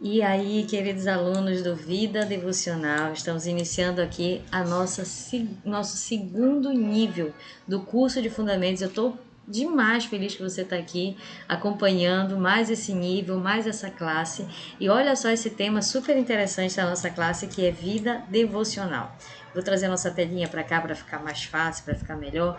E aí, queridos alunos do Vida Devocional, estamos iniciando aqui nosso segundo nível do curso de Fundamentos. Eu estou demais feliz que você está aqui acompanhando mais esse nível, mais essa classe. E olha só esse tema super interessante da nossa classe, que é Vida Devocional. Vou trazer a nossa telinha para cá para ficar mais fácil, para ficar melhor.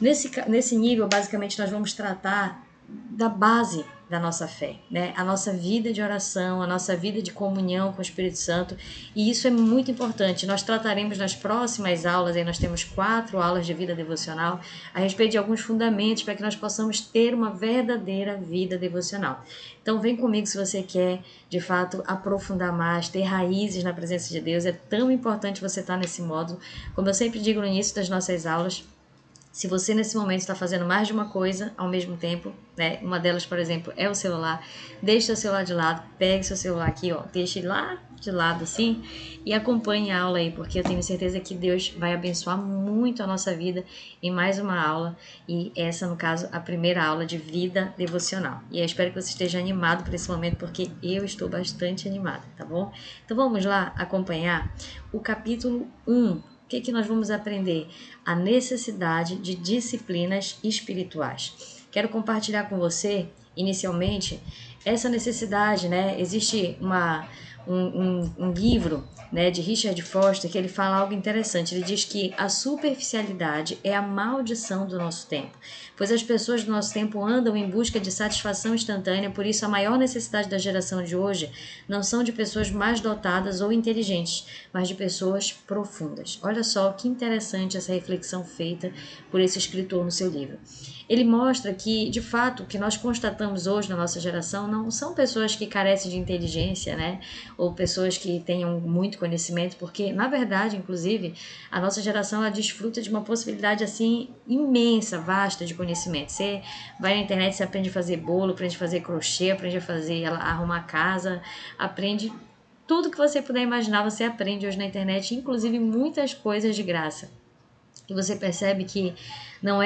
Nesse nível, basicamente, nós vamos tratar da base da nossa fé, né? A nossa vida de oração, a nossa vida de comunhão com o Espírito Santo, e isso é muito importante. Nós trataremos nas próximas aulas, aí nós temos 4 aulas de vida devocional, a respeito de alguns fundamentos para que nós possamos ter uma verdadeira vida devocional. Então vem comigo se você quer, de fato, aprofundar mais, ter raízes na presença de Deus. É tão importante você estar nesse módulo. Como eu sempre digo no início das nossas aulas, se você nesse momento está fazendo mais de uma coisa ao mesmo tempo, né? Uma delas, por exemplo, é o celular. Deixe seu celular de lado, pegue seu celular aqui, ó, deixe lá de lado assim e acompanhe a aula aí, porque eu tenho certeza que Deus vai abençoar muito a nossa vida em mais uma aula, e essa, no caso, a primeira aula de vida devocional. E eu espero que você esteja animado por esse momento, porque eu estou bastante animada, tá bom? Então vamos lá acompanhar o capítulo 1. O que nós vamos aprender? A necessidade de disciplinas espirituais. Quero compartilhar com você, inicialmente, essa necessidade, né? Existe um livro, né, de Richard Foster, que ele fala algo interessante. Ele diz que a superficialidade é a maldição do nosso tempo, pois as pessoas do nosso tempo andam em busca de satisfação instantânea. Por isso a maior necessidade da geração de hoje não são de pessoas mais dotadas ou inteligentes, mas de pessoas profundas. Olha só que interessante essa reflexão feita por esse escritor no seu livro. Ele mostra que, de fato, o que nós constatamos hoje na nossa geração não são pessoas que carecem de inteligência, né? Ou pessoas que tenham muito conhecimento, porque, na verdade, inclusive, a nossa geração ela desfruta de uma possibilidade assim imensa, vasta de conhecimento. Você vai na internet, você aprende a fazer bolo, aprende a fazer crochê, aprende a arrumar casa, aprende tudo que você puder imaginar, você aprende hoje na internet, inclusive muitas coisas de graça. E você percebe que não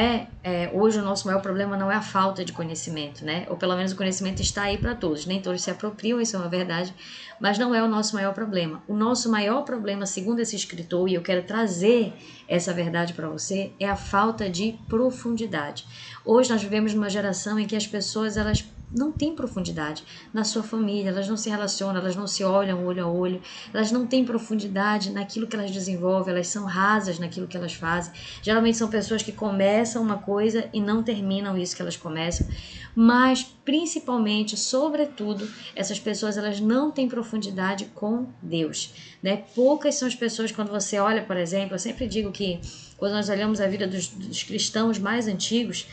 hoje o nosso maior problema não é a falta de conhecimento, né? Ou pelo menos o conhecimento está aí para todos. Nem todos se apropriam, isso é uma verdade, mas não é o nosso maior problema. O nosso maior problema, segundo esse escritor, e eu quero trazer essa verdade para você, é a falta de profundidade. Hoje nós vivemos numa geração em que as pessoas elas não têm profundidade na sua família, elas não se relacionam, elas não se olham olho a olho, elas não têm profundidade naquilo que elas desenvolvem, elas são rasas naquilo que elas fazem. Geralmente são pessoas que começam uma coisa e não terminam isso que elas começam, mas principalmente, sobretudo, essas pessoas elas não têm profundidade com Deus, né? Poucas são as pessoas, quando você olha, por exemplo, eu sempre digo que quando nós olhamos a vida dos cristãos mais antigos,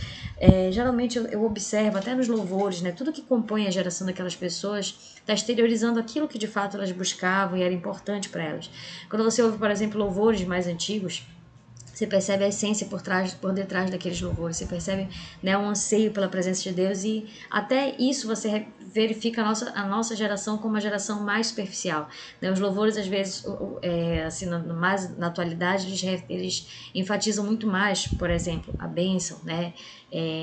geralmente eu observo, até nos louvores, né, tudo que compõe a geração daquelas pessoas está exteriorizando aquilo que de fato elas buscavam e era importante para elas. Quando você ouve, por exemplo, louvores mais antigos, você percebe a essência por detrás daqueles louvores, você percebe, né, um anseio pela presença de Deus, e até isso você verifica a nossa geração como uma geração mais superficial, né? Os louvores, às vezes, assim, mais na atualidade, eles enfatizam muito mais, por exemplo, a bênção, né?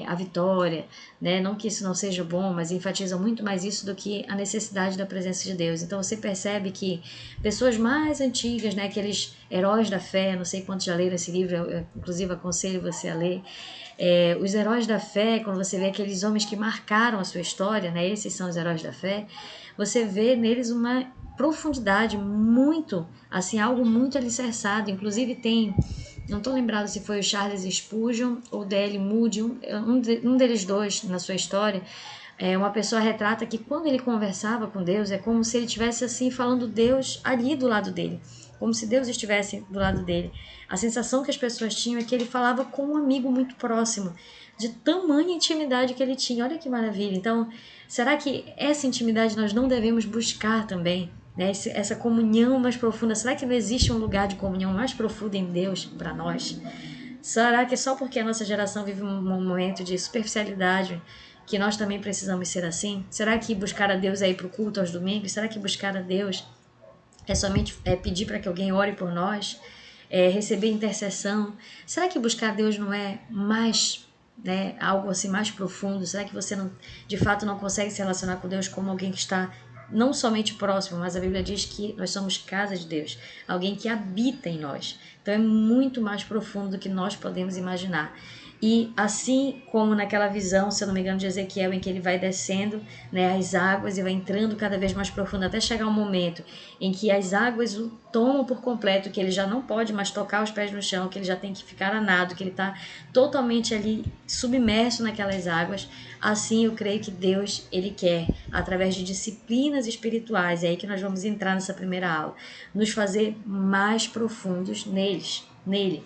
A vitória, né? Não que isso não seja bom, mas enfatizam muito mais isso do que a necessidade da presença de Deus. Então você percebe que pessoas mais antigas, né, aqueles heróis da fé, não sei quantos já leram esse livro, eu inclusive aconselho você a ler, os heróis da fé, quando você vê aqueles homens que marcaram a sua história, né, esses são os heróis da fé, você vê neles uma profundidade muito, assim, algo muito alicerçado. Inclusive tem, não estou lembrado se foi o Charles Spurgeon ou D.L. Moody, um deles dois na sua história, uma pessoa retrata que quando ele conversava com Deus, é como se ele estivesse assim falando Deus ali do lado dele, como se Deus estivesse do lado dele. A sensação que as pessoas tinham é que ele falava com um amigo muito próximo, de tamanha intimidade que ele tinha. Olha que maravilha. Então, será que essa intimidade nós não devemos buscar também? Né? Essa comunhão mais profunda, será que não existe um lugar de comunhão mais profunda em Deus para nós? Será que só porque a nossa geração vive um momento de superficialidade que nós também precisamos ser assim? Será que buscar a Deus é ir para o culto aos domingos? Será que buscar a Deus é somente pedir para que alguém ore por nós? Receber intercessão? Será que buscar a Deus não é mais, né, algo assim mais profundo? Será que você não, de fato não consegue se relacionar com Deus como alguém que está não somente próximo, mas a Bíblia diz que nós somos casa de Deus, alguém que habita em nós. Então é muito mais profundo do que nós podemos imaginar. E assim como naquela visão, se eu não me engano, de Ezequiel, em que ele vai descendo, né, as águas e vai entrando cada vez mais profundo, até chegar um momento em que as águas o tomam por completo, que ele já não pode mais tocar os pés no chão, que ele já tem que ficar a nado, que ele está totalmente ali submerso naquelas águas. Assim eu creio que Deus, ele quer, através de disciplinas espirituais, é aí que nós vamos entrar nessa primeira aula, nos fazer mais profundos nele.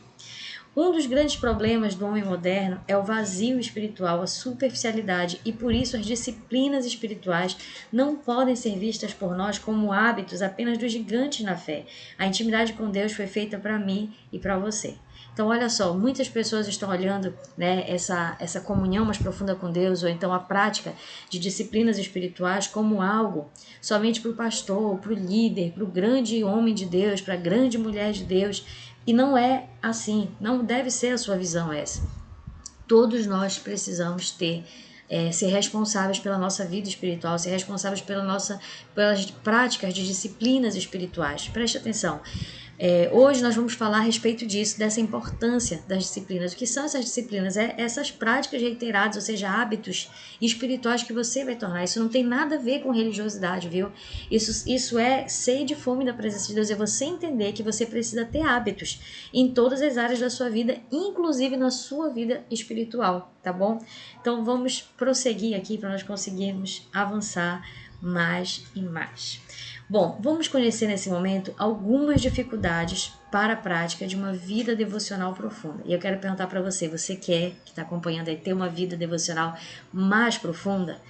Um dos grandes problemas do homem moderno é o vazio espiritual, a superficialidade, e por isso as disciplinas espirituais não podem ser vistas por nós como hábitos apenas dos gigantes na fé. A intimidade com Deus foi feita para mim e para você. Então, olha só, muitas pessoas estão olhando, né, essa comunhão mais profunda com Deus, ou então a prática de disciplinas espirituais como algo somente para o pastor, para o líder, para o grande homem de Deus, para a grande mulher de Deus. E não é assim, não deve ser a sua visão essa. Todos nós precisamos ser responsáveis pela nossa vida espiritual, ser responsáveis pelas práticas de disciplinas espirituais. Preste atenção. Hoje nós vamos falar a respeito disso, dessa importância das disciplinas. O que são essas disciplinas? Essas práticas reiteradas, ou seja, hábitos espirituais que você vai tornar. Isso não tem nada a ver com religiosidade, viu? Isso é sede e fome da presença de Deus. É você entender que você precisa ter hábitos em todas as áreas da sua vida, inclusive na sua vida espiritual, tá bom? Então vamos prosseguir aqui para nós conseguirmos avançar mais e mais. Bom, vamos conhecer nesse momento algumas dificuldades para a prática de uma vida devocional profunda. E eu quero perguntar para você, você quer, que está acompanhando aí, ter uma vida devocional mais profunda?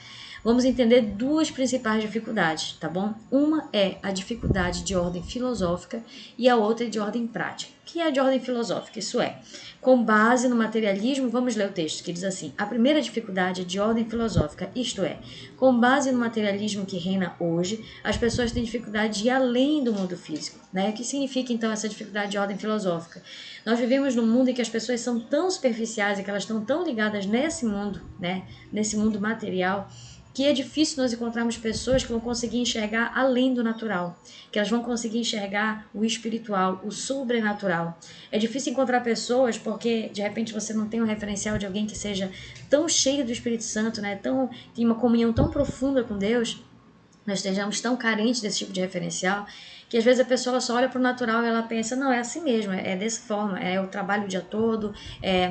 Vamos entender duas principais dificuldades, tá bom? Uma é a dificuldade de ordem filosófica e a outra é de ordem prática. O que é de ordem filosófica? Isso é, com base no materialismo, vamos ler o texto que diz assim: a primeira dificuldade é de ordem filosófica, isto é, com base no materialismo que reina hoje, as pessoas têm dificuldade de ir além do mundo físico, né? O que significa então essa dificuldade de ordem filosófica? Nós vivemos num mundo em que as pessoas são tão superficiais e que elas estão tão ligadas nesse mundo, né? Nesse mundo material, que é difícil nós encontrarmos pessoas que vão conseguir enxergar além do natural, que elas vão conseguir enxergar o espiritual, o sobrenatural. É difícil encontrar pessoas porque, de repente, você não tem um referencial de alguém que seja tão cheio do Espírito Santo, né? Tem uma comunhão tão profunda com Deus, nós estejamos tão carentes desse tipo de referencial, que às vezes a pessoa só olha para o natural e ela pensa, não, é assim mesmo, é dessa forma, eu trabalho o dia todo,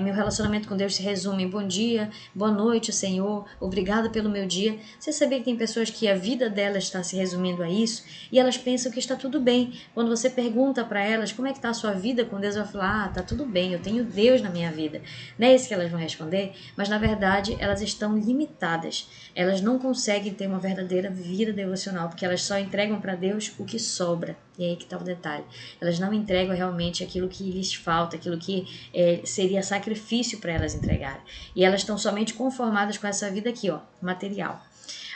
meu relacionamento com Deus se resume em bom dia, boa noite, Senhor, obrigado pelo meu dia. Você sabia que tem pessoas que a vida delas está se resumindo a isso e elas pensam que está tudo bem. Quando você pergunta para elas como é que está a sua vida com Deus, ela fala, está tudo bem, eu tenho Deus na minha vida. Não é isso que elas vão responder, mas na verdade elas estão limitadas. Elas não conseguem ter uma verdadeira vida devocional, porque elas só entregam para Deus o que sobra. E aí que está o detalhe. Elas não entregam realmente aquilo que lhes falta, aquilo que seria sacrifício para elas entregarem. E elas estão somente conformadas com essa vida aqui, ó, material.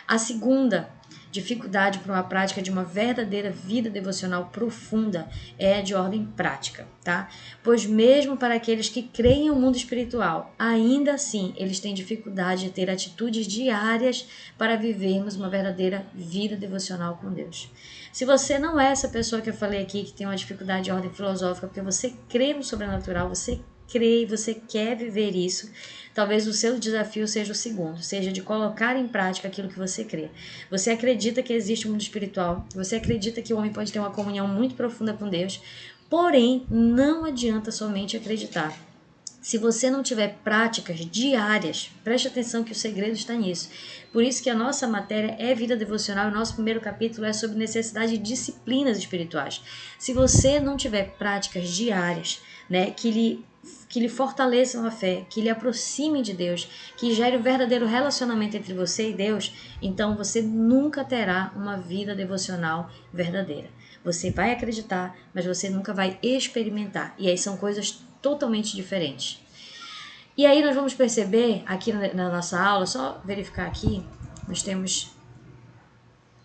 A segunda dificuldade para uma prática de uma verdadeira vida devocional profunda é de ordem prática, tá? Pois mesmo para aqueles que creem no mundo espiritual, ainda assim eles têm dificuldade de ter atitudes diárias para vivermos uma verdadeira vida devocional com Deus. Se você não é essa pessoa que eu falei aqui, que tem uma dificuldade de ordem filosófica, porque você crê no sobrenatural, você crê e você quer viver isso, talvez o seu desafio seja o segundo, seja de colocar em prática aquilo que você crê. Você acredita que existe um mundo espiritual, você acredita que o homem pode ter uma comunhão muito profunda com Deus, porém, não adianta somente acreditar. Se você não tiver práticas diárias, preste atenção que o segredo está nisso. Por isso que a nossa matéria é vida devocional, o nosso primeiro capítulo é sobre necessidade de disciplinas espirituais. Se você não tiver práticas diárias, né, que lhe fortaleçam a fé, que lhe aproximem de Deus, que gere um verdadeiro relacionamento entre você e Deus, então você nunca terá uma vida devocional verdadeira. Você vai acreditar, mas você nunca vai experimentar. E aí são coisas totalmente diferentes. E aí nós vamos perceber aqui na nossa aula, só verificar aqui, nós temos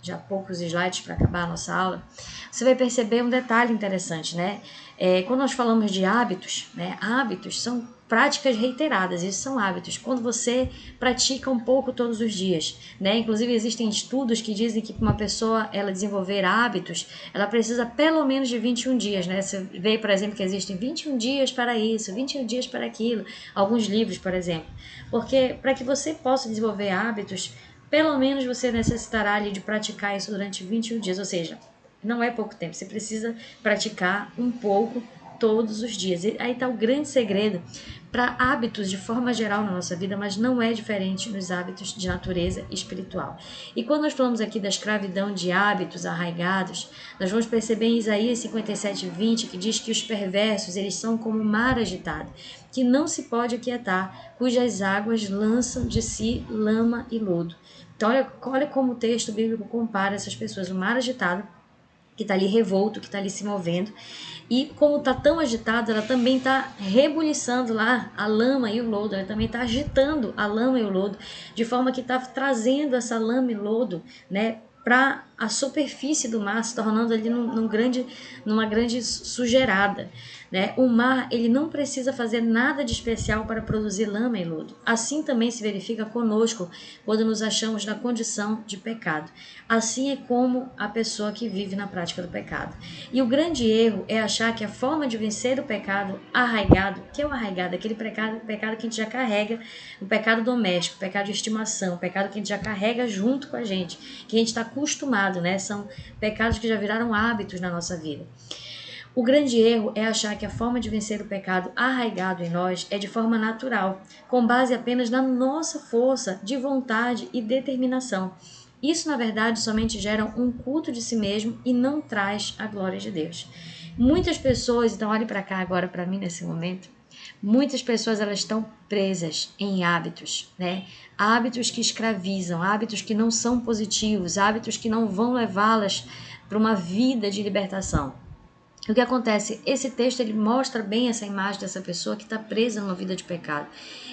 já poucos slides para acabar a nossa aula, você vai perceber um detalhe interessante, né? Quando nós falamos de hábitos, né? Hábitos são práticas reiteradas, isso são hábitos. Quando você pratica um pouco todos os dias, né? Inclusive existem estudos que dizem que para uma pessoa ela desenvolver hábitos, ela precisa pelo menos de 21 dias, né? Você vê, por exemplo, que existem 21 dias para isso, 21 dias para aquilo, alguns livros, por exemplo. Porque para que você possa desenvolver hábitos, pelo menos você necessitará ali de praticar isso durante 21 dias, ou seja, não é pouco tempo, você precisa praticar um pouco todos os dias. E aí está o grande segredo para hábitos de forma geral na nossa vida, mas não é diferente nos hábitos de natureza espiritual. E quando nós falamos aqui da escravidão de hábitos arraigados, nós vamos perceber em Isaías 57:20 que diz que os perversos eles são como o mar agitado, que não se pode aquietar, cujas águas lançam de si lama e lodo. Então olha como o texto bíblico compara essas pessoas, o mar agitado, que está ali revolto, que está ali se movendo. E como está tão agitado, ela também está rebuliçando lá a lama e o lodo, ela também está agitando a lama e o lodo, de forma que está trazendo essa lama e lodo, né, para a superfície do mar, se tornando ali numa grande sujeirada. Né? O mar ele não precisa fazer nada de especial para produzir lama e lodo. Assim também se verifica conosco quando nos achamos na condição de pecado. Assim é como a pessoa que vive na prática do pecado. E o grande erro é achar que a forma de vencer o pecado arraigado, que é o arraigado, aquele pecado que a gente já carrega, o pecado doméstico, o pecado de estimação, o pecado que a gente já carrega junto com a gente, que a gente está acostumado, né? São pecados que já viraram hábitos na nossa vida. O grande erro é achar que a forma de vencer o pecado arraigado em nós é de forma natural, com base apenas na nossa força de vontade e determinação. Isso, na verdade, somente gera um culto de si mesmo e não traz a glória de Deus. Muitas pessoas, então olhe para cá agora para mim nesse momento, muitas pessoas elas estão presas em hábitos, né? Hábitos que escravizam, hábitos que não são positivos, hábitos que não vão levá-las para uma vida de libertação. O que acontece? Esse texto ele mostra bem essa imagem dessa pessoa que está presa numa vida de pecado.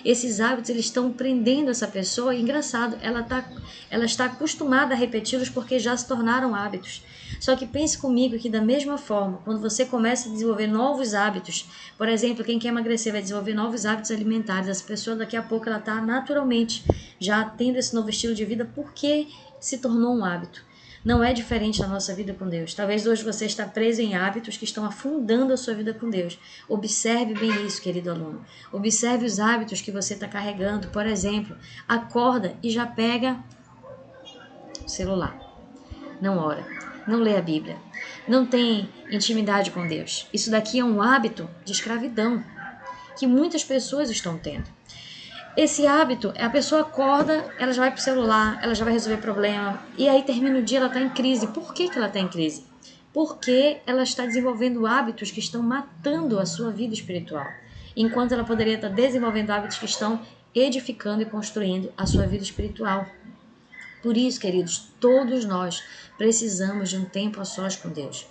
Esses hábitos eles estão prendendo essa pessoa e, engraçado, ela está acostumada a repeti-los porque já se tornaram hábitos. Só que pense comigo que da mesma forma, quando você começa a desenvolver novos hábitos, por exemplo, quem quer emagrecer vai desenvolver novos hábitos alimentares, essa pessoa daqui a pouco ela está naturalmente já tendo esse novo estilo de vida porque se tornou um hábito. Não é diferente na nossa vida com Deus. Talvez hoje você está preso em hábitos que estão afundando a sua vida com Deus. Observe bem isso, querido aluno. Observe os hábitos que você está carregando. Por exemplo, acorda e já pega o celular. Não ora. Não lê a Bíblia. Não tem intimidade com Deus. Isso daqui é um hábito de escravidão que muitas pessoas estão tendo. Esse hábito, a pessoa acorda, ela já vai pro celular, ela já vai resolver problema, e aí termina o dia, ela está em crise. Por que ela está em crise? Porque ela está desenvolvendo hábitos que estão matando a sua vida espiritual, enquanto ela poderia estar desenvolvendo hábitos que estão edificando e construindo a sua vida espiritual. Por isso, queridos, todos nós precisamos de um tempo a sós com Deus.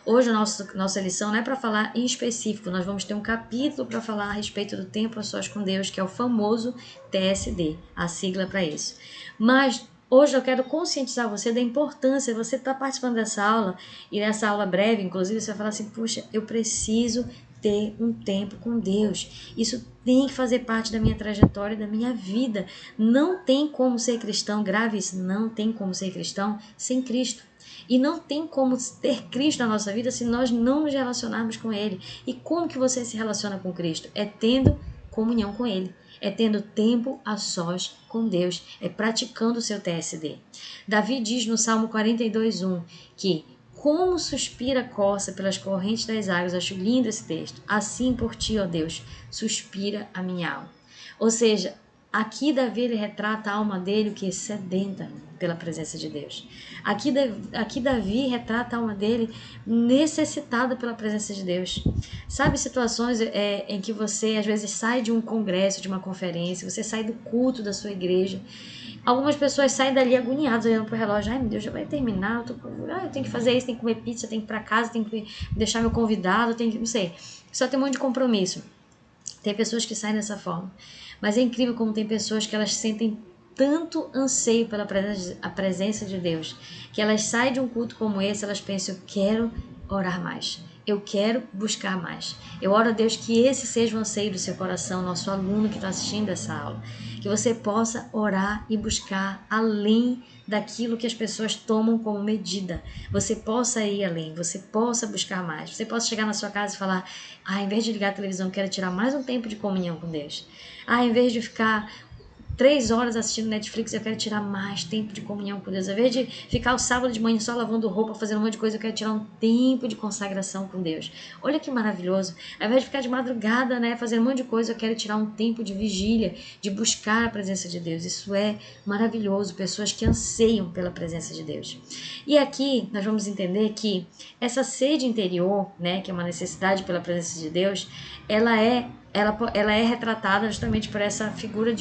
Hoje a nossa lição não é para falar em específico, nós vamos ter um capítulo para falar a respeito do tempo a sós com Deus, que é o famoso TSD, a sigla para isso. Mas hoje eu quero conscientizar você da importância de você estar participando dessa aula, e nessa aula breve, inclusive, você vai falar assim, puxa, eu preciso ter um tempo com Deus. Isso tem que fazer parte da minha trajetória, da minha vida. Não tem como ser cristão, grave isso, não tem como ser cristão sem Cristo. E não tem como ter Cristo na nossa vida se nós não nos relacionarmos com Ele. E como que você se relaciona com Cristo? É tendo comunhão com Ele. É tendo tempo a sós com Deus. É praticando o seu TSD. Davi diz no Salmo 42:1 que como suspira a corça pelas correntes das águas. Acho lindo esse texto. Assim por ti, ó Deus, suspira a minha alma. Ou seja, aqui Davi ele retrata a alma dele, o que é sedenta pela presença de Deus. Aqui Davi retrata a alma dele necessitada pela presença de Deus. Sabe situações em que você às vezes sai de um congresso, de uma conferência, você sai do culto da sua igreja. Algumas pessoas saem dali agoniadas, olhando pro relógio. Ai, meu Deus, já vai terminar. Eu tenho que fazer isso, tenho que comer pizza, tenho que ir pra casa, tenho que deixar meu convidado, tenho que... Não sei. Só tem um monte de compromisso. Tem pessoas que saem dessa forma. Mas é incrível como tem pessoas que elas sentem tanto anseio pela presença de Deus, que elas saem de um culto como esse, elas pensam, eu quero orar mais. eu quero buscar mais. Eu oro a Deus que esse seja o anseio do seu coração, nosso aluno que está assistindo essa aula. Que você possa orar e buscar além daquilo que as pessoas tomam como medida. Você possa ir além, você possa buscar mais. Você possa chegar na sua casa e falar, em vez de ligar a televisão, eu quero tirar mais um tempo de comunhão com Deus. Em vez de ficar 3 horas assistindo Netflix, eu quero tirar mais tempo de comunhão com Deus. Ao invés de ficar o sábado de manhã só lavando roupa, fazendo um monte de coisa, eu quero tirar um tempo de consagração com Deus. Olha que maravilhoso. Ao invés de ficar de madrugada, fazendo um monte de coisa, eu quero tirar um tempo de vigília, de buscar a presença de Deus. Isso é maravilhoso. Pessoas que anseiam pela presença de Deus. E aqui nós vamos entender que essa sede interior, que é uma necessidade pela presença de Deus, ela é retratada justamente por essa figura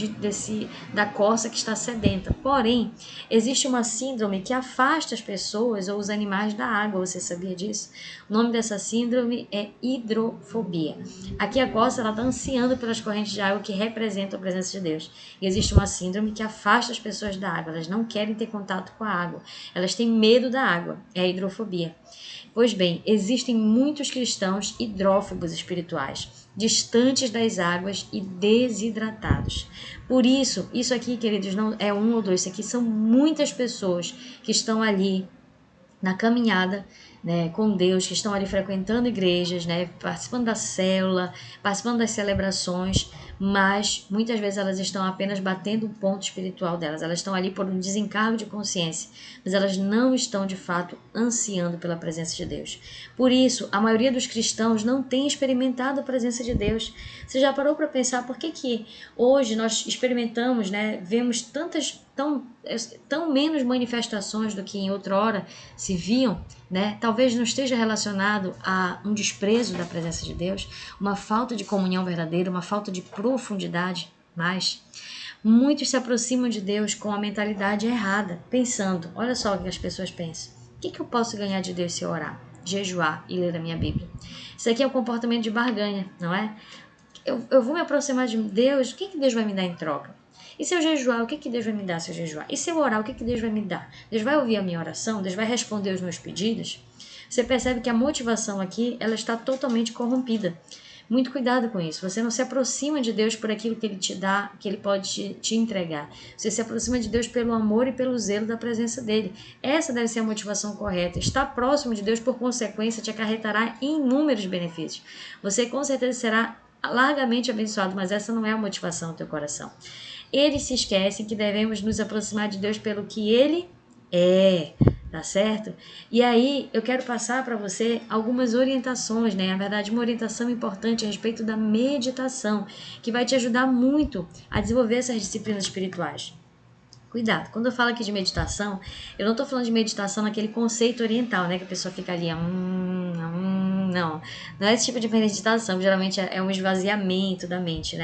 da corça que está sedenta. Porém, existe uma síndrome que afasta as pessoas ou os animais da água. Você sabia disso? O nome dessa síndrome é hidrofobia. Aqui a corça está ansiando pelas correntes de água que representam a presença de Deus. E existe uma síndrome que afasta as pessoas da água. Elas não querem ter contato com a água. Elas têm medo da água. É a hidrofobia. Pois bem, existem muitos cristãos hidrófobos espirituais, distantes das águas e desidratados. Por isso aqui, queridos, não é um ou dois, isso aqui são muitas pessoas que estão ali na caminhada, com Deus, que estão ali frequentando igrejas, participando da célula, participando das celebrações, mas muitas vezes elas estão apenas batendo o ponto espiritual delas. Elas estão ali por um desencargo de consciência, mas elas não estão de fato ansiando pela presença de Deus. Por isso, a maioria dos cristãos não tem experimentado a presença de Deus. Você já parou para pensar por que hoje nós experimentamos, vemos tão menos manifestações do que em outra hora se viam, Talvez não esteja relacionado a um desprezo da presença de Deus, uma falta de comunhão verdadeira, uma falta de profundidade, mas muitos se aproximam de Deus com a mentalidade errada, pensando, olha só o que as pessoas pensam, o que eu posso ganhar de Deus se eu orar, jejuar e ler a minha Bíblia? Isso aqui é um comportamento de barganha, não é? Eu vou me aproximar de Deus, o que Deus vai me dar em troca? E se eu jejuar, o que Deus vai me dar se eu jejuar? E se eu orar, o que Deus vai me dar? Deus vai ouvir a minha oração? Deus vai responder os meus pedidos? Você percebe que a motivação aqui, ela está totalmente corrompida. Muito cuidado com isso. Você não se aproxima de Deus por aquilo que Ele te dá, que Ele pode te entregar. Você se aproxima de Deus pelo amor e pelo zelo da presença dEle. Essa deve ser a motivação correta. Estar próximo de Deus, por consequência, te acarretará inúmeros benefícios. Você com certeza será largamente abençoado, mas essa não é a motivação do teu coração. Eles se esquecem que devemos nos aproximar de Deus pelo que Ele é, tá certo? E aí eu quero passar para você algumas orientações, Na verdade, uma orientação importante a respeito da meditação, que vai te ajudar muito a desenvolver essas disciplinas espirituais. Cuidado, quando eu falo aqui de meditação, eu não estou falando de meditação naquele conceito oriental, que a pessoa fica ali, não é esse tipo de meditação, geralmente é um esvaziamento da mente,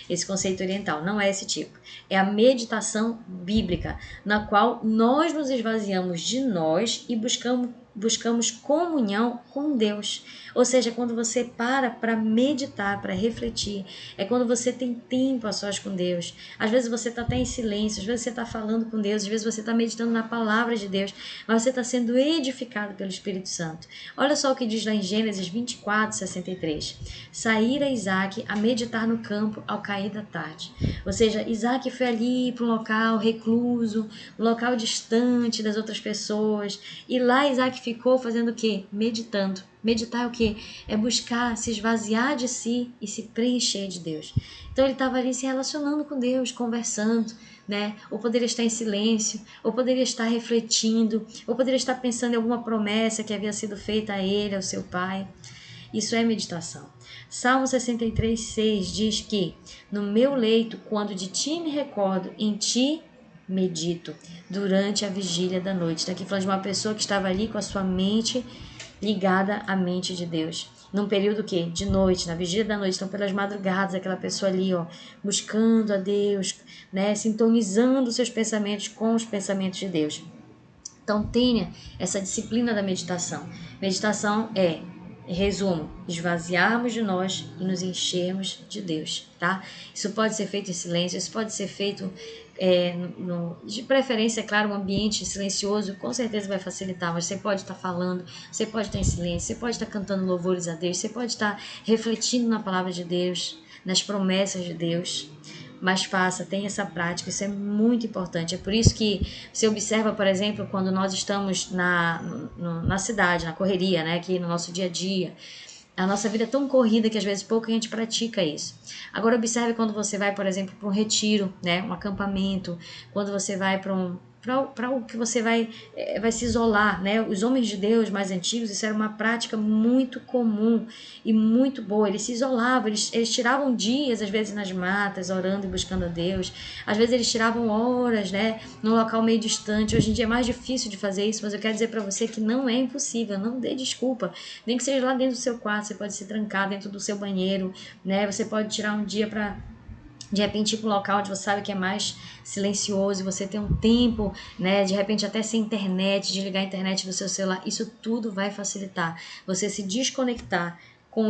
Esse conceito oriental, não é esse tipo. É a meditação bíblica, na qual nós nos esvaziamos de nós e buscamos comunhão com Deus. Ou seja, quando você para meditar, para refletir, é quando você tem tempo a sós com Deus. Às vezes você está até em silêncio, às vezes você está falando com Deus, às vezes você está meditando na palavra de Deus, mas você está sendo edificado pelo Espírito Santo. Olha só o que diz lá em Gênesis 24:63. Saíra Isaac a meditar no campo ao cair da tarde. Ou seja, Isaac foi ali para um local recluso, um local distante das outras pessoas, e lá Isaac ficou fazendo o quê? Meditando. Meditar é o quê? É buscar se esvaziar de si e se preencher de Deus. Então ele estava ali se relacionando com Deus, conversando, Ou poderia estar em silêncio, ou poderia estar refletindo, ou poderia estar pensando em alguma promessa que havia sido feita a ele, ao seu pai. Isso é meditação. Salmo 63:6 diz que no meu leito, quando de ti me recordo, em ti medito durante a vigília da noite. Está aqui falando de uma pessoa que estava ali com a sua mente ligada à mente de Deus. Num período que de noite, na vigília da noite, então pelas madrugadas, aquela pessoa ali, buscando a Deus, sintonizando seus pensamentos com os pensamentos de Deus. Então tenha essa disciplina da meditação. Meditação é, em resumo, esvaziarmos de nós e nos enchermos de Deus, tá? Isso pode ser feito em silêncio, isso pode ser feito de preferência, é claro, um ambiente silencioso com certeza vai facilitar, mas você pode estar falando, você pode estar em silêncio, você pode estar cantando louvores a Deus, você pode estar refletindo na palavra de Deus, nas promessas de Deus. Mas faça, tenha essa prática, isso é muito importante. É por isso que você observa, por exemplo, quando nós estamos na cidade, na correria, né, aqui no nosso dia a dia, a nossa vida é tão corrida que às vezes pouco a gente pratica isso. Agora observe quando você vai, por exemplo, para um retiro, né, um acampamento, quando você vai para o que você vai se isolar, né? Os homens de Deus mais antigos, isso era uma prática muito comum e muito boa. Eles se isolavam, eles tiravam dias, às vezes, nas matas, orando e buscando a Deus. Às vezes eles tiravam horas, né? Num local meio distante. Hoje em dia é mais difícil de fazer isso, mas eu quero dizer para você que não é impossível, não dê desculpa. Nem que seja lá dentro do seu quarto, você pode se trancar dentro do seu banheiro, né? Você pode tirar um dia para de repente ir para um local onde você sabe que é mais silencioso, você tem um tempo, né, de repente até sem internet, desligar a internet do seu celular, isso tudo vai facilitar você se desconectar com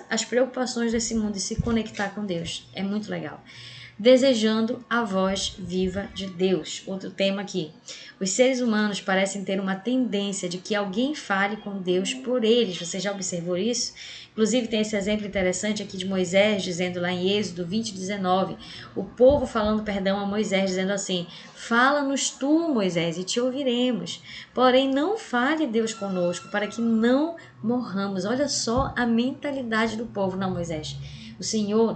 as preocupações desse mundo e se conectar com Deus. É muito legal. Desejando a voz viva de Deus. Outro tema aqui. Os seres humanos parecem ter uma tendência de que alguém fale com Deus por eles. Você já observou isso? Inclusive tem esse exemplo interessante aqui de Moisés, dizendo lá em Êxodo 20:19, o povo falando perdão a Moisés, dizendo assim, fala-nos tu, Moisés, e te ouviremos. Porém, não fale Deus conosco, para que não morramos. Olha só a mentalidade do povo. Não, Moisés, o Senhor,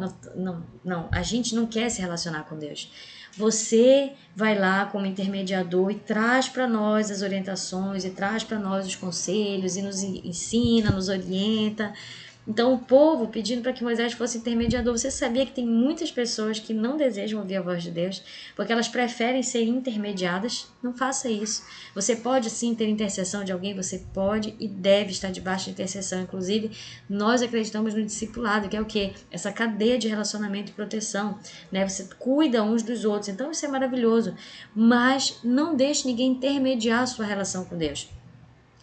não, a gente não quer se relacionar com Deus. Você vai lá como intermediador e traz para nós as orientações, e traz para nós os conselhos, e nos ensina, nos orienta. Então o povo pedindo para que Moisés fosse intermediador. Você sabia que tem muitas pessoas que não desejam ouvir a voz de Deus porque elas preferem ser intermediadas? Não faça isso. Você pode sim ter intercessão de alguém, você pode e deve estar debaixo de intercessão. Inclusive, nós acreditamos no discipulado, que é o quê? Essa cadeia de relacionamento e proteção, né? Você cuida uns dos outros. Então isso é maravilhoso. Mas não deixe ninguém intermediar a sua relação com Deus.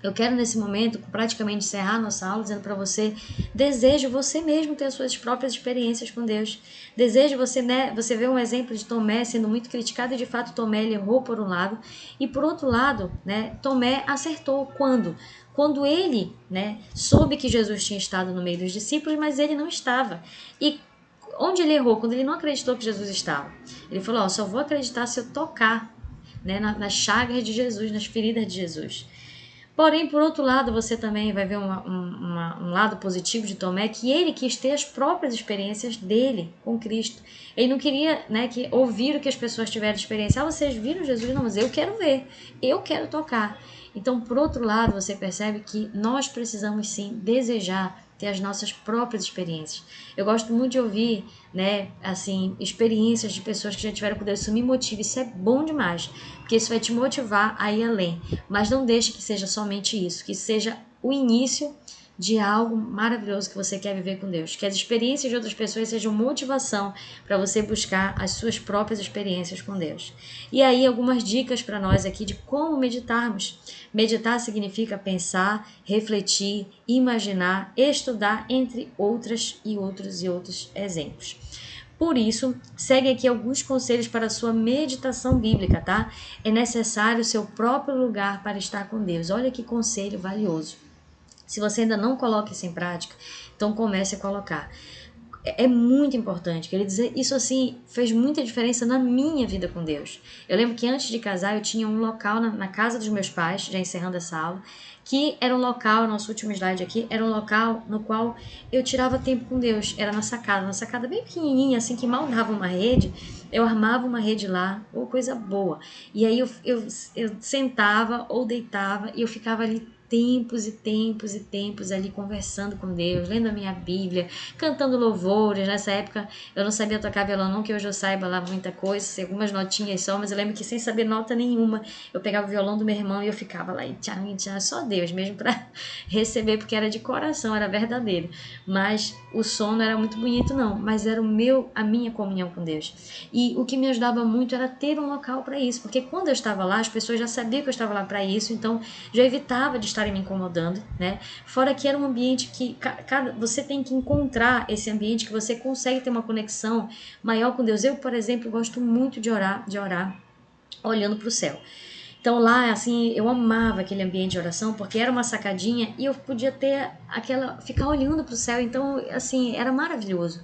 Eu quero nesse momento praticamente encerrar a nossa aula dizendo para você, desejo você mesmo ter as suas próprias experiências com Deus. Desejo você, né, você ver um exemplo de Tomé sendo muito criticado e de fato Tomé ele errou por um lado e por outro lado, né, Tomé acertou quando? Quando ele, né, soube que Jesus tinha estado no meio dos discípulos, mas ele não estava. E onde ele errou? Quando ele não acreditou que Jesus estava. Ele falou, só vou acreditar se eu tocar, né, nas chagas de Jesus, nas feridas de Jesus. Porém, por outro lado, você também vai ver um lado positivo de Tomé, que ele quis ter as próprias experiências dele com Cristo. Ele não queria, né, ouvir o que as pessoas tiveram de experiência. Vocês viram Jesus? Não, mas eu quero ver, eu quero tocar. Então, por outro lado, você percebe que nós precisamos sim desejar ter as nossas próprias experiências. Eu gosto muito de ouvir, né, assim, experiências de pessoas que já tiveram com Deus. Isso me motiva, isso é bom demais, porque isso vai te motivar a ir além. Mas não deixe que seja somente isso, que seja o início de algo maravilhoso que você quer viver com Deus. Que as experiências de outras pessoas sejam motivação para você buscar as suas próprias experiências com Deus. E aí, algumas dicas para nós aqui de como meditarmos. Meditar significa pensar, refletir, imaginar, estudar, entre outros exemplos. Por isso, segue aqui alguns conselhos para a sua meditação bíblica, tá? É necessário o seu próprio lugar para estar com Deus. Olha que conselho valioso. Se você ainda não coloca isso em prática, então comece a colocar. É muito importante, queria dizer, isso assim fez muita diferença na minha vida com Deus. Eu lembro que antes de casar eu tinha um local na casa dos meus pais, já encerrando essa aula, que era um local, nosso último slide aqui, era um local no qual eu tirava tempo com Deus, era na sacada bem pequenininha, assim, que mal dava uma rede, eu armava uma rede lá, ou coisa boa, e aí eu sentava ou deitava e eu ficava ali tempos e tempos e tempos ali conversando com Deus, lendo a minha Bíblia, cantando louvores. Nessa época eu não sabia tocar violão, não que hoje eu saiba lá muita coisa, algumas notinhas só, mas eu lembro que sem saber nota nenhuma, eu pegava o violão do meu irmão e eu ficava lá, e tchau, só Deus mesmo para receber, porque era de coração, era verdadeiro. Mas o som não era muito bonito não, mas era a minha comunhão com Deus. E o que me ajudava muito era ter um local para isso, porque quando eu estava lá, as pessoas já sabiam que eu estava lá para isso, então já evitava de estarem me incomodando, né? Fora que era um ambiente que você tem que encontrar esse ambiente que você consegue ter uma conexão maior com Deus. Eu, por exemplo, gosto muito de orar olhando para o céu. Então lá, assim, eu amava aquele ambiente de oração, porque era uma sacadinha e eu podia ter ficar olhando para o céu. Então, assim, era maravilhoso.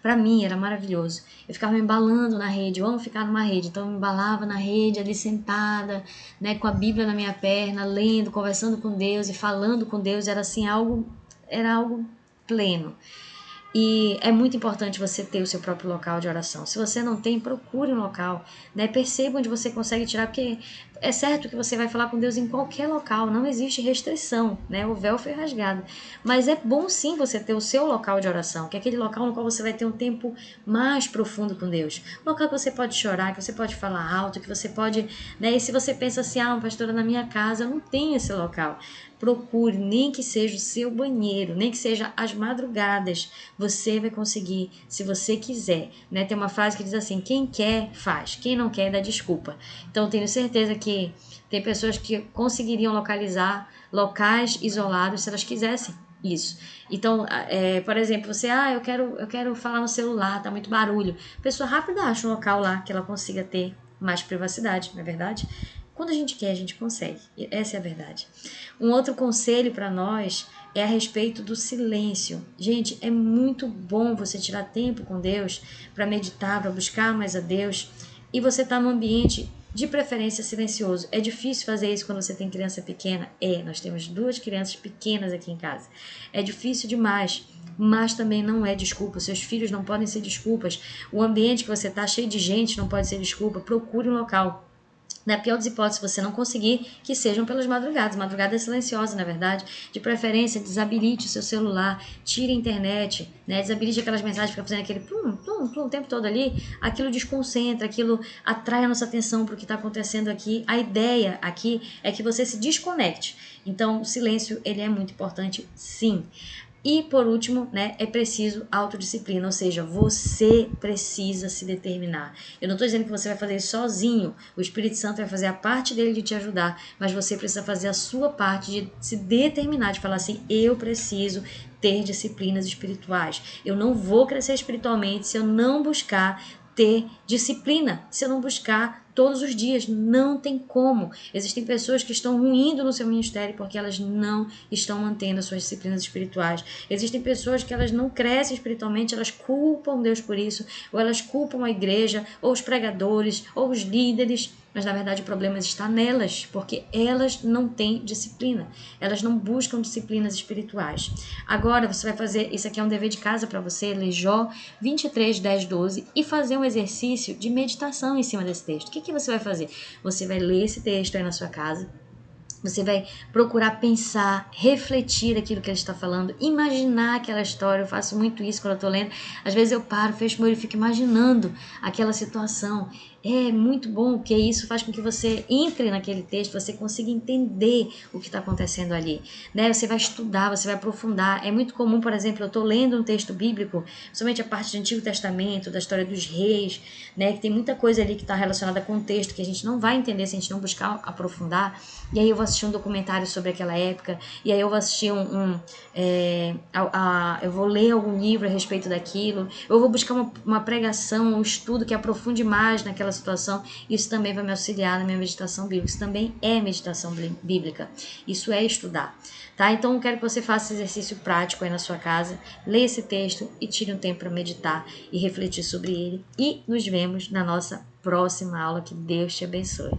Para mim era maravilhoso. Eu ficava me embalando na rede, eu amo ficar numa rede, então eu me embalava na rede ali sentada, né, com a Bíblia na minha perna, lendo, conversando com Deus e falando com Deus, era assim era algo pleno. E é muito importante você ter o seu próprio local de oração. Se você não tem, procure um local, né? Perceba onde você consegue tirar, porque é certo que você vai falar com Deus em qualquer local, não existe restrição, né? O véu foi rasgado. Mas é bom sim você ter o seu local de oração, que é aquele local no qual você vai ter um tempo mais profundo com Deus. Um local que você pode chorar, que você pode falar alto, que você pode, né? E se você pensa assim, pastora, na minha casa eu não tenho esse local. Procure, nem que seja o seu banheiro, nem que seja às madrugadas, você vai conseguir, se você quiser, né? Tem uma frase que diz assim, quem quer, faz, quem não quer, dá desculpa. Então, tenho certeza que tem pessoas que conseguiriam localizar locais isolados se elas quisessem isso. Então, por exemplo, você, eu quero falar no celular, tá muito barulho. A pessoa rápida acha um local lá que ela consiga ter mais privacidade, não é verdade? Quando a gente quer, a gente consegue. Essa é a verdade. Um outro conselho para nós é a respeito do silêncio. Gente, é muito bom você tirar tempo com Deus para meditar, para buscar mais a Deus. E você está num ambiente de preferência silencioso. É difícil fazer isso quando você tem criança pequena? Nós temos 2 crianças pequenas aqui em casa. É difícil demais, mas também não é desculpa. Seus filhos não podem ser desculpas. O ambiente que você está cheio de gente não pode ser desculpa. Procure um local. Na pior das hipóteses, se você não conseguir, que sejam pelas madrugadas. Madrugada é silenciosa, na verdade. De preferência, desabilite o seu celular, tire a internet, né? Desabilite aquelas mensagens que ficam fazendo aquele plum, plum, plum o tempo todo ali. Aquilo desconcentra, aquilo atrai a nossa atenção para o que está acontecendo aqui. A ideia aqui é que você se desconecte. Então, o silêncio, ele é muito importante, sim. E, por último, né, é preciso autodisciplina, ou seja, você precisa se determinar. Eu não estou dizendo que você vai fazer isso sozinho, o Espírito Santo vai fazer a parte dele de te ajudar, mas você precisa fazer a sua parte de se determinar, de falar assim, eu preciso ter disciplinas espirituais. Eu não vou crescer espiritualmente se eu não buscar ter disciplina, se eu não buscar todos os dias. Não tem como. Existem pessoas que estão ruindo no seu ministério porque elas não estão mantendo as suas disciplinas espirituais. Existem pessoas que elas não crescem espiritualmente, elas culpam Deus por isso, ou elas culpam a igreja, ou os pregadores, ou os líderes, mas na verdade o problema está nelas, porque elas não têm disciplina, elas não buscam disciplinas espirituais. Agora você vai fazer, isso aqui é um dever de casa para você, ler Jó 23, 10, 12 e fazer um exercício de meditação em cima desse texto. O que você vai fazer? Você vai ler esse texto aí na sua casa, você vai procurar pensar, refletir aquilo que ele está falando, imaginar aquela história. Eu faço muito isso quando eu estou lendo. Às vezes eu paro, fecho meu olho e fico imaginando aquela situação. É muito bom, porque isso faz com que você entre naquele texto, você consiga entender o que está acontecendo ali, né? Você vai estudar, você vai aprofundar. É muito comum, por exemplo, eu estou lendo um texto bíblico, somente a parte do Antigo Testamento, da história dos reis, né? Que tem muita coisa ali que está relacionada com o texto que a gente não vai entender se a gente não buscar aprofundar. E aí eu vou assistir um documentário sobre aquela época, e aí eu vou assistir eu vou ler algum livro a respeito daquilo, eu vou buscar uma pregação, um estudo que aprofunde mais naquela situação. Isso também vai me auxiliar na minha meditação bíblica. Isso também é meditação bíblica. Isso é estudar, tá? Então eu quero que você faça esse exercício prático aí na sua casa, leia esse texto e tire um tempo para meditar e refletir sobre ele. E nos vemos na nossa próxima aula. Que Deus te abençoe.